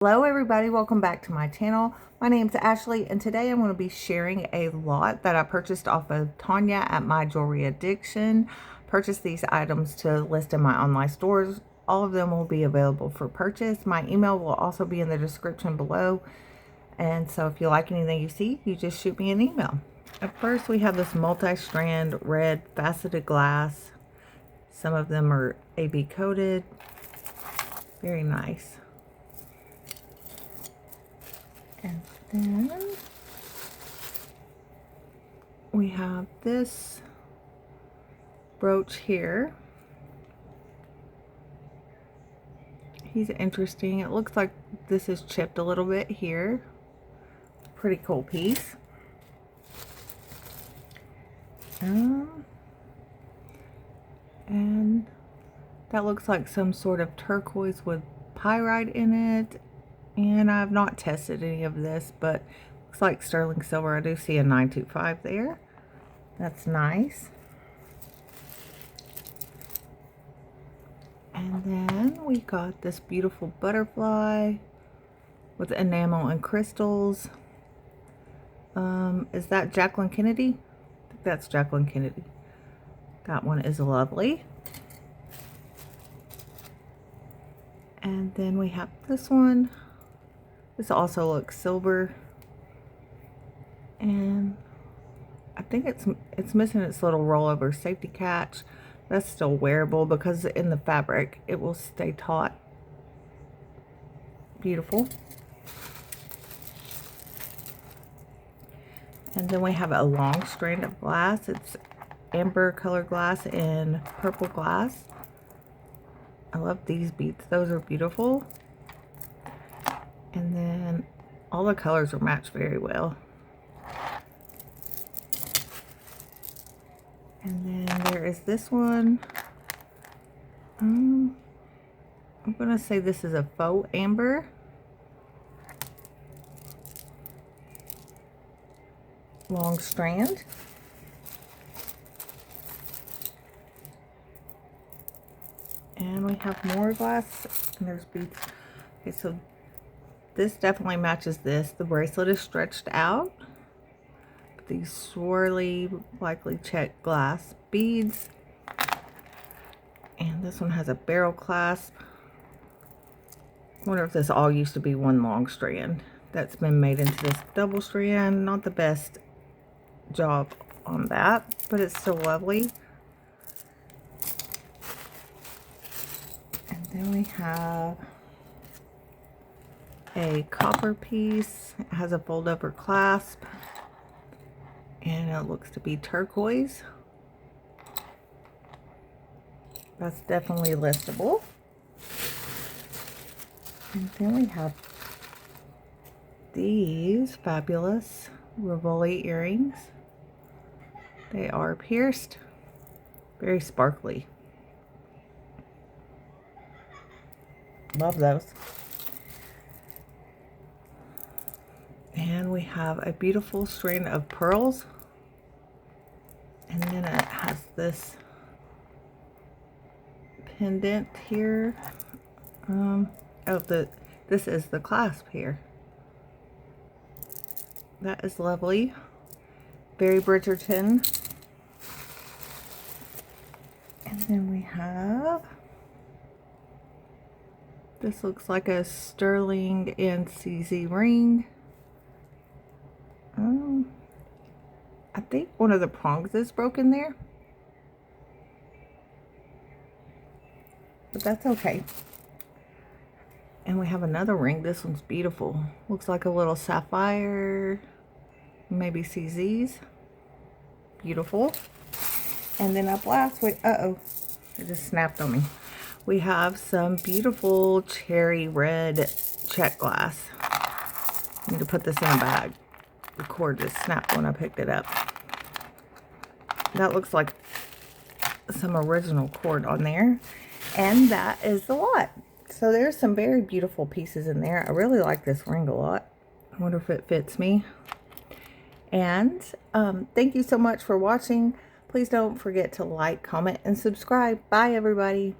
Hello everybody, welcome back to my channel. My name is Ashley and today I'm going to be sharing a lot that I purchased off of Tanya at My Jewelry Addiction. Purchased these items to list in my online stores. All of them will be available for purchase. My email will also be in the description below. And so if you like anything you see, you just shoot me an email. At first we have this multi-strand red faceted glass. Some of them are AB coated. Very nice. And then we have this brooch here. He's interesting. It looks like this is chipped a little bit here. Pretty cool piece. And that looks like some sort of turquoise with pyrite in it. And I've not tested any of this, but looks like sterling silver. I do see a 925 there. That's nice. And then we got this beautiful butterfly with enamel and crystals. Is that Jacqueline Kennedy? I think that's Jacqueline Kennedy. That one is lovely. And then we have this one. This also looks silver. And I think it's missing its little rollover safety catch. That's still wearable because in the fabric it will stay taut. Beautiful. And then we have a long strand of glass. It's amber color glass and purple glass. I love these beads. Those are beautiful. And then all the colors are matched very well. And then there is this one. I'm going to say this is a faux amber. Long strand. And we have more glass. And there's beads. Okay, so this definitely matches this. The bracelet is stretched out. These swirly, likely checked glass beads. And this one has a barrel clasp. I wonder if this all used to be one long strand that's been made into this double strand. Not the best job on that, but it's still lovely. And then we have a copper piece. It has a fold over clasp. And it looks to be turquoise. That's definitely listable. And then we have these fabulous Rivoli earrings. They are pierced. Very sparkly. Love those. And we have a beautiful string of pearls. And then it has this pendant here. This is the clasp here. That is lovely. Very Bridgerton. And then we have, this looks like a sterling and CZ ring. I think one of the prongs is broken there. But that's okay. And we have another ring. This one's beautiful. Looks like a little sapphire. Maybe CZ's. Beautiful. And then up last, it just snapped on me. We have some beautiful cherry red check glass. I need to put this in a bag. The cord just snapped when I picked it up. That looks like some original cord on there. And that is the lot. So there's some very beautiful pieces in there. I really like this ring a lot. I wonder if it fits me. And thank you so much for watching. Please don't forget to like, comment, and subscribe. Bye, everybody.